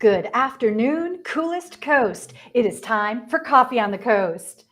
Good afternoon, coolest coast. It is time for Coffee on the Coast.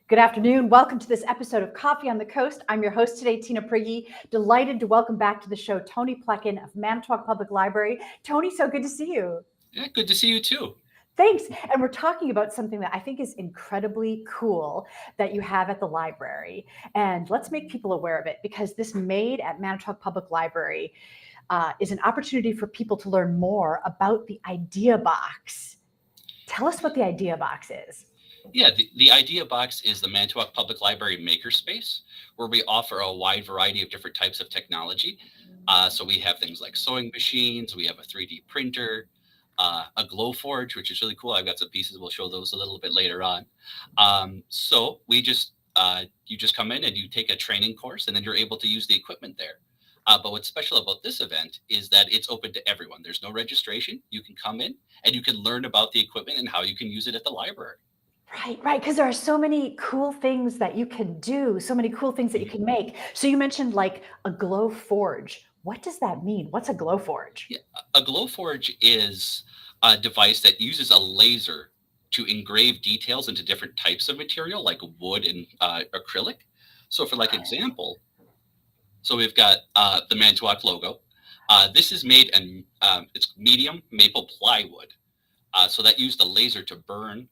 Good afternoon. Welcome to this episode of Coffee on the Coast. I'm your host today, Tina Prigge. Delighted to welcome back to the show Tony Plekan of Manitowoc Public Library. Tony, so good to see you. Yeah, good to see you too. Thanks. And we're talking about something that I think is incredibly cool that you have at the library. And let's make people aware of it, because this Made at Manitowoc Public Library is an opportunity for people to learn more about the Idea Box. Tell us what the Idea Box is. Yeah, the Idea Box is the Manitowoc Public Library makerspace, where we offer a wide variety of different types of technology. So we have things like sewing machines, we have a 3D printer, a glow forge, which is really cool. I've got some pieces. We'll show those a little bit later on. So you just come in and you take a training course, and then you're able to use the equipment there. But what's special about this event is that it's open to everyone. There's no registration. You can come in and you can learn about the equipment and how you can use it at the library. Right. Because there are so many cool things that you can do, so many cool things that you can make. So you mentioned like a glow forge. What does that mean? What's a glow forge? Yeah, a glow forge is a device that uses a laser to engrave details into different types of material, like wood and acrylic. So for example, so we've got the Manitowoc logo. This is made in it's medium maple plywood. So that used a laser to burn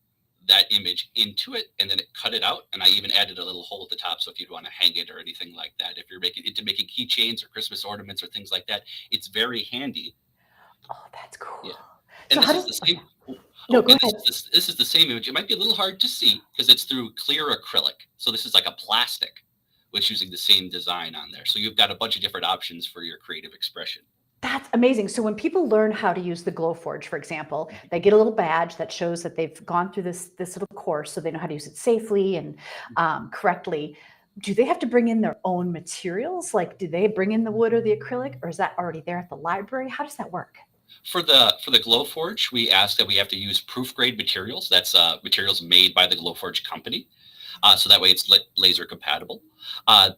that image into it, and then it cut it out. And I even added a little hole at the top, so if you'd want to hang it or anything like that, if you're making keychains or Christmas ornaments or things like that, it's very handy. Oh, that's cool. Yeah. And so this is the same. No, go ahead. This is the same image. It might be a little hard to see because it's through clear acrylic. So this is like a plastic, which using the same design on there. So you've got a bunch of different options for your creative expression. That's amazing. So when people learn how to use the glow forge, for example, they get a little badge that shows that they've gone through this little course, so they know how to use it safely and correctly. Do they have to bring in their own materials? Like, do they bring in the wood or the acrylic, or is that already there at the library? How does that work? For the glow forge, we ask that we have to use proof grade materials. That's materials made by the glow forge company. So that way it's laser compatible.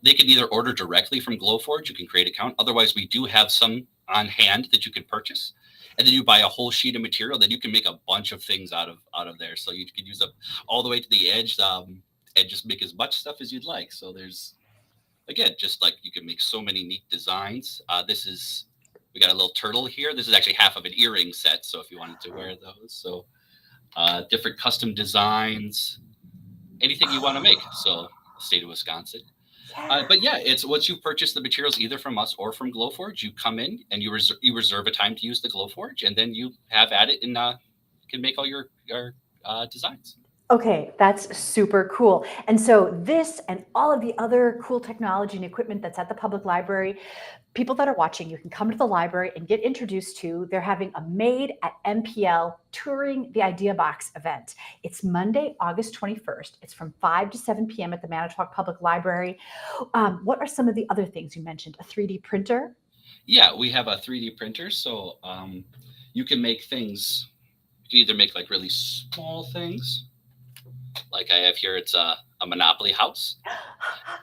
They can either order directly from Glowforge. You can create an account. Otherwise, we do have some on hand that you can purchase. And then you buy a whole sheet of material. Then you can make a bunch of things out of there. So you can use them all the way to the edge and just make as much stuff as you'd like. So there's, again, just like you can make so many neat designs. We got a little turtle here. This is actually half of an earring set. So if you wanted to wear those. So different custom designs. Anything you want to make. So state of Wisconsin. But yeah, it's once you purchase the materials either from us or from Glowforge, you come in and you reserve a time to use the Glowforge, and then you have at it and can make all your designs. Okay, that's super cool. And so this and all of the other cool technology and equipment that's at the public library, people that are watching, you can come to the library and get introduced to. They're having a Made at MPL Touring the Idea Box event. It's Monday, August 21st. It's from 5 to 7 p.m. at the Manitowoc Public Library. What are some of the other things you mentioned? A 3D printer? Yeah, we have a 3D printer. So you can make things, you can either make like really small things. Like I have here, it's a Monopoly house.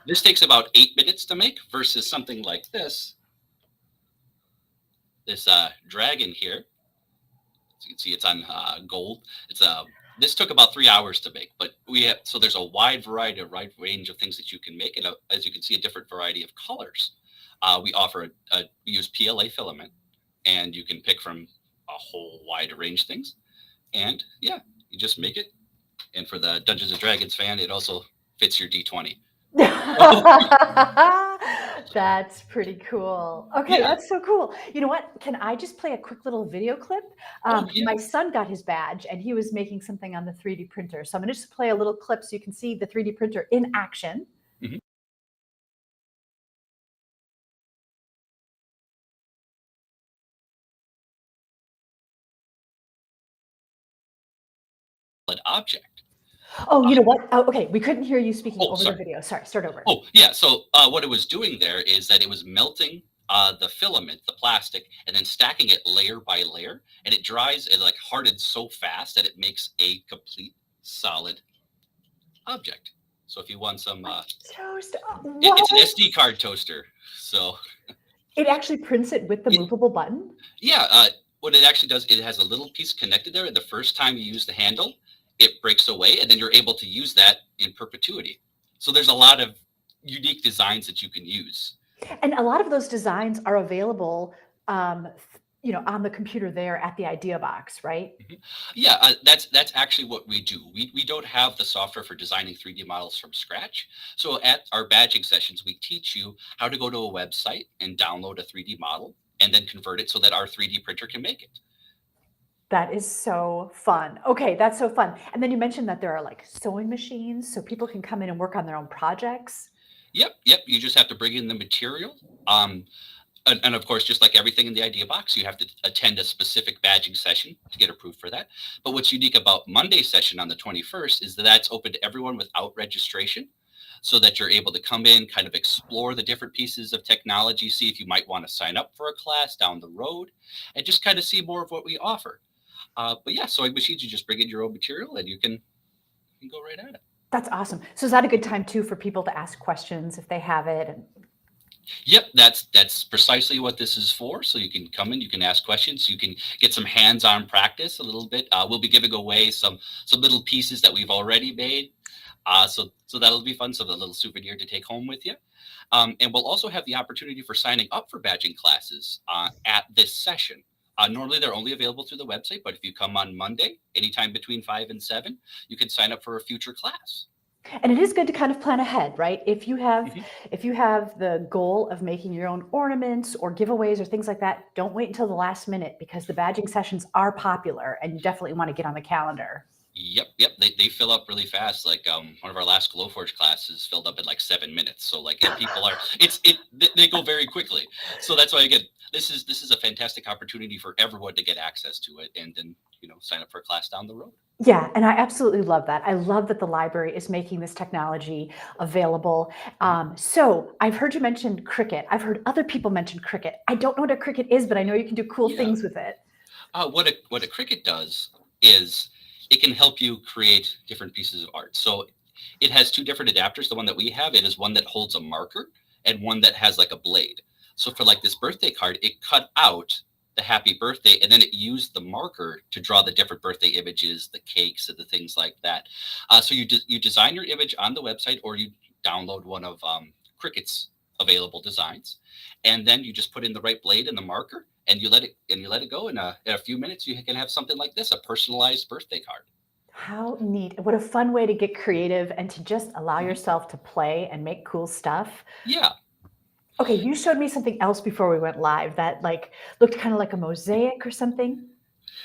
This takes about 8 minutes to make versus something like this. This dragon here. As you can see, it's on gold. This took about 3 hours to make, but so there's a wide range of things that you can make, and as you can see, a different variety of colors. We use PLA filament, and you can pick from a whole wide range of things. And yeah, you just make it. And for the Dungeons and Dragons fan, it also fits your D20. That's pretty cool. Okay, yeah. That's so cool. You know what? Can I just play a quick little video clip? Yeah. My son got his badge and he was making something on the 3D printer. So I'm going to just play a little clip so you can see the 3D printer in action. Mm-hmm. Object. Oh, you know what? Oh, okay, we couldn't hear you speaking over the video. Sorry, start over. Oh, yeah. So what it was doing there is that it was melting the filament, the plastic, and then stacking it layer by layer, and it dries and like hardens so fast that it makes a complete solid object. So if you want some toast, it's an SD card toaster. So it actually prints it with the movable button? Yeah. what it actually does, it has a little piece connected there. And the first time you use the handle, it breaks away, and then you're able to use that in perpetuity. So there's a lot of unique designs that you can use. And a lot of those designs are available, on the computer there at the Idea Box, right? Mhm. Yeah, that's actually what we do. We don't have the software for designing 3D models from scratch. So at our badging sessions, we teach you how to go to a website and download a 3D model and then convert it so that our 3D printer can make it. That is so fun. Okay, that's so fun. And then you mentioned that there are like sewing machines, so people can come in and work on their own projects. Yep. You just have to bring in the material. Um, and of course, just like everything in the idea box, you have to attend a specific badging session to get approved for that. But what's unique about Monday's session on the 21st is that that's open to everyone without registration, so that you're able to come in, kind of explore the different pieces of technology, see if you might want to sign up for a class down the road, and just kind of see more of what we offer. But yeah, sewing machines, you just bring in your own material and you can go right at it. That's awesome. So is that a good time too for people to ask questions if they have it? And Yep, that's precisely what this is for. So you can come in, you can ask questions, you can get some hands-on practice a little bit. We'll be giving away some little pieces that we've already made. So that'll be fun. So the little souvenir to take home with you. And we'll also have the opportunity for signing up for badging classes at this session. Normally they're only available through the website, but if you come on Monday, anytime between 5 and 7, you can sign up for a future class. and it is good to kind of plan ahead, right? If you have Mhm. if you have the goal of making your own ornaments or giveaways or things like that, don't wait until the last minute because the badging sessions are popular and you definitely want to get on the calendar. Yep. They fill up really fast. Like one of our last Glowforge classes filled up in like 7 minutes. So like, and people are they go very quickly. So that's why, again, this is a fantastic opportunity for everyone to get access to it and then sign up for a class down the road. Yeah, and I absolutely love that. I love that the library is making this technology available. Mhm. So I've heard you mention Cricut. I've heard other people mention Cricut. I don't know what a Cricut is, but I know you can do cool Yeah. things with it. What a Cricut does is it can help you create different pieces of art. So it has two different adapters. The one that we have, it is one that holds a marker and one that has like a blade. So for like this birthday card, it cut out the happy birthday and then it used the marker to draw the different birthday images, the cakes, and the things like that. So you design your image on the website or you download one of Cricut's available designs, and then you just put in the right blade and the marker and you let it go. And in a few minutes, you can have something like this, a personalized birthday card. How neat. What a fun way to get creative and to just allow Mhm. yourself to play and make cool stuff. Yeah. Okay, you showed me something else before we went live that like looked kind of like a mosaic or something.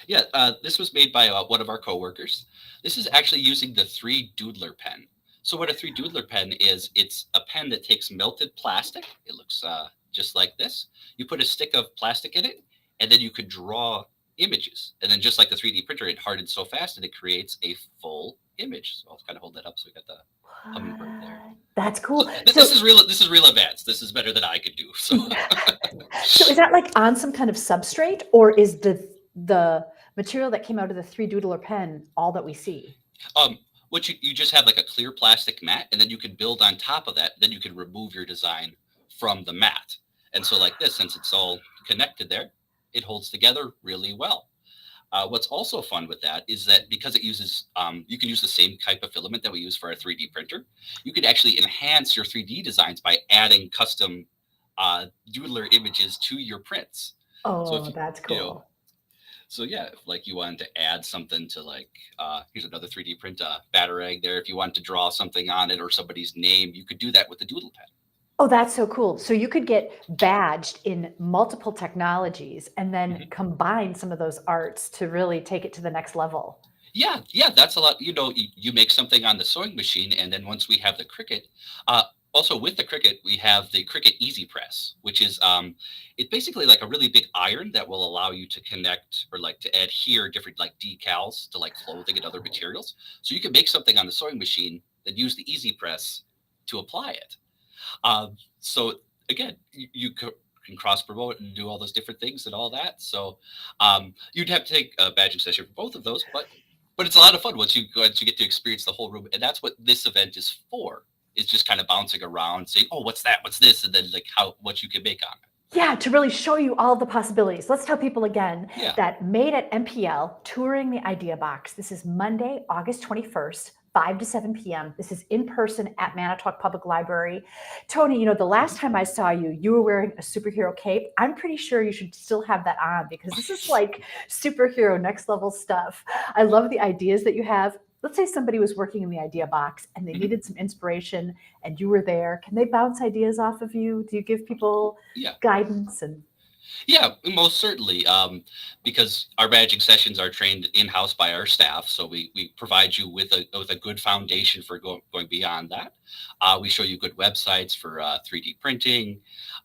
Yeah. This was made by one of our coworkers. This is actually using the 3 doodler pen. So what a 3 doodler pen is, it's a pen that takes melted plastic. It looks just like this. You put a stick of plastic in it, and then you could draw images. And then just like the 3D printer, it hardens so fast and it creates a full image. So I'll kind of hold that up so we got the hummingbird there. What? That's So cool. this is real. This is real advanced. This is better than I could do. So So is that like on some kind of substrate, or is the material that came out of the three doodler pen all that we see? um, what you just have like a clear plastic mat, and then you can build on top of that. Then you can remove your design from the mat. And so like this, since it's all connected there, it holds together really well. What's also fun with that is that because it uses, you can use the same type of filament that we use for our 3D printer. You could actually enhance your 3D designs by adding custom doodler images to your prints. So if Oh, that's you know, cool. so yeah, if like you wanted to add something to like, here's another 3D print batter egg there. If you wanted to draw something on it or somebody's name, you could do that with the doodle pen. Oh, that's so cool. So you could get badged in multiple technologies and then Mhm. combine some of those arts to really take it to the next level. Yeah, that's a lot. You make something on the sewing machine, and then once we have the Cricut, also with the Cricut, we have the Cricut Easy Press, which is it's basically like a really big iron that will allow you to connect or like to adhere different like decals to like clothing and other materials. So you can make something on the sewing machine, then use the Easy Press to apply it. So again, can cross promote and do all those different things and all that. So you'd have to take a badging session for both of those, but it's a lot of fun once you get to experience the whole room, and that's what this event is for. Is just kind of bouncing around, saying, "Oh, what's that? What's this?" And then like how what you can make on it. Yeah, to really show you all the possibilities. Let's tell people again Yeah. that Made at MPL, Touring the Idea Box. This is Monday, August 21st, 5 to 7 p.m. This is in person at Manitowoc Public Library. Tony, you know, the last time I saw you, you were wearing a superhero cape. I'm pretty sure you should still have that on because this is like superhero next level stuff. I love the ideas that you have. Let's say somebody was working in the idea box and they Mhm. needed some inspiration and you were there. Can they bounce ideas off of you? Do you give people Yeah. guidance? And Yeah, most certainly. Because our magic sessions are trained in-house by our staff, so we provide you with a good foundation for going beyond that. We show you good websites for 3D printing,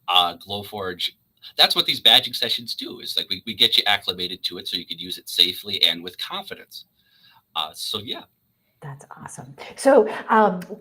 Glowforge. That's what these magic sessions do. Is like we get you acclimated to it so you can use it safely and with confidence. So yeah. that's awesome. So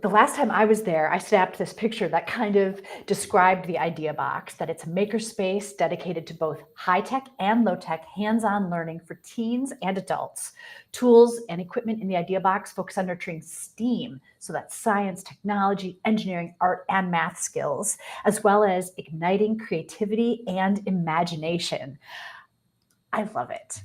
the last time I was there, I snapped this picture that kind of described the idea box, that it's a makerspace dedicated to both high-tech and low-tech hands-on learning for teens and adults. Tools and equipment in the idea box focus on nurturing STEAM, so that's science, technology, engineering, art, and math skills, as well as igniting creativity and imagination. I love it.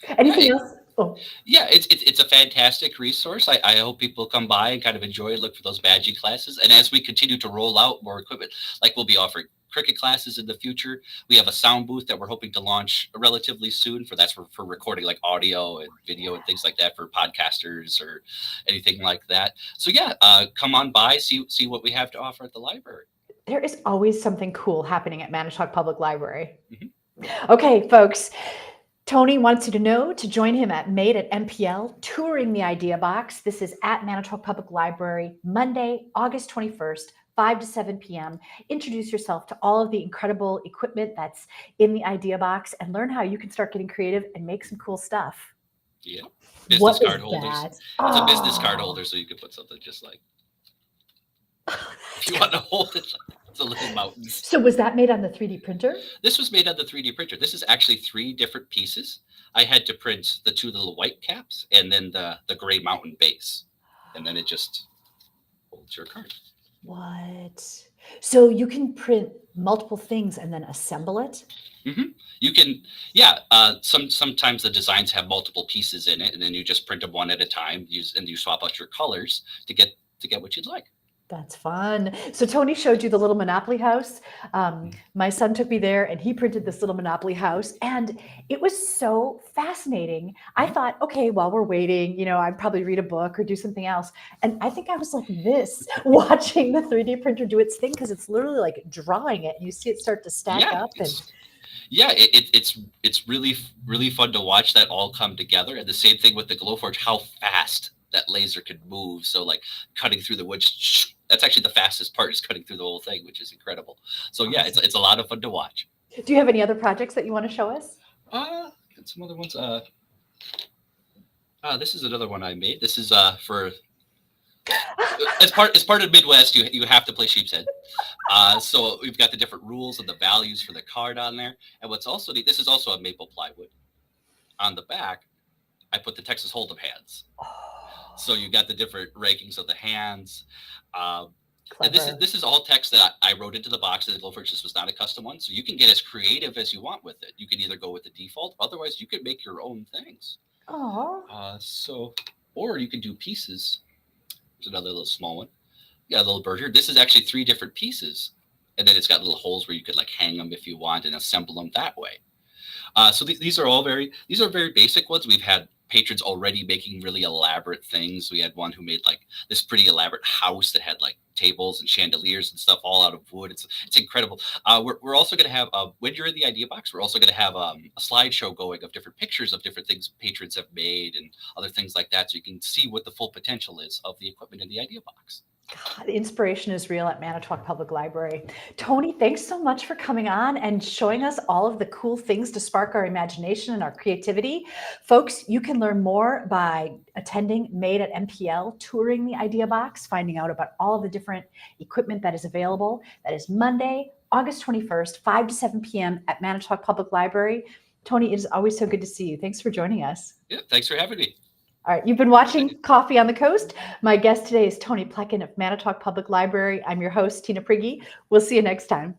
Yeah, Anything else? Oh, yeah, it's a fantastic resource. I hope people come by and kind of enjoy it, look for those badging classes. And as we continue to roll out more equipment, like we'll be offering cricket classes in the future. We have a sound booth that we're hoping to launch relatively soon for recording like audio and video and things like that for podcasters or anything like that. So yeah, come on by, see what we have to offer at the library. there is always something cool happening at Manitowoc Public Library. Mhm. Okay, folks. Tony wants you to know to join him at Made at MPL, Touring the Idea Box. This is at Manitowoc Public Library, Monday, August 21st, 5 to 7 p.m. Introduce yourself to all of the incredible equipment that's in the Idea Box and learn how you can start getting creative and make some cool stuff. Yeah, What business is card holders. that? It's a business card Oh, holder, so you can put something just like if you want to hold it. It's a little mountains. so was that made on the 3D printer? This was made on the 3D printer. This is actually three different pieces. I had to print the two little white caps and then the gray mountain base, and then it just holds your card. What? So you can print multiple things and then assemble it? Hmm. You can, yeah. Sometimes the designs have multiple pieces in it, and then you just print them one at a time. And you swap out your colors to get what you'd like. That's fun. So Tony showed you the little Monopoly house. My son took me there and he printed this little Monopoly house and it was so fascinating. I Mhm. thought, okay, while we're waiting, you know, I'd probably read a book or do something else. And I think I was like this watching the 3D printer do its thing because it's literally like drawing it and you see it start to stack Yeah, up and it's really fun to watch that all come together. And the same thing with the Glowforge, how fast that laser could move. So like cutting through the wood, that's actually the fastest part is cutting through the whole thing, which is incredible. So yeah, awesome. it's a lot of fun to watch. Do you have any other projects that you want to show us? And some other ones. This is another one I made. This is for as part of Midwest, you have to play sheep's head. So we've got the different rules and the values for the card on there. And what's also neat, this is also a maple plywood. On the back, I put the Texas Hold'em hands. So you got the different rankings of the hands. And this is Clever. this is all text that I wrote into the box. And the Glowforge just was not a custom one, so you can get as creative as you want with it. You can either go with the default, otherwise you can make your own things. Oh, Or you can do pieces. There's another little small one. You got a little bird here. This is actually three different pieces, and then it's got little holes where you could like hang them if you want and assemble them that way. So these are very basic ones. We've had patrons already making really elaborate things. We had one who made like this pretty elaborate house that had like tables and chandeliers and stuff all out of wood. It's incredible. We're also going to have when you're in the idea box, we're also going to have a slideshow going of different pictures of different things patrons have made and other things like that, so you can see what the full potential is of the equipment in the idea box. God, the inspiration is real at Manitowoc Public Library. Tony, thanks so much for coming on and showing us all of the cool things to spark our imagination and our creativity. Folks, you can learn more by attending Made at MPL, touring the Idea Box, finding out about all of the different equipment that is available. That is Monday, August 21st, 5 to 7 p.m. at Manitowoc Public Library. Tony, it is always so good to see you. Thanks for joining us. Yeah, thanks for having me. All right, you've been watching Coffee on the Coast. My guest today is Tony Plekan of Manitowoc Public Library. I'm your host, Tina Prigge. We'll see you next time.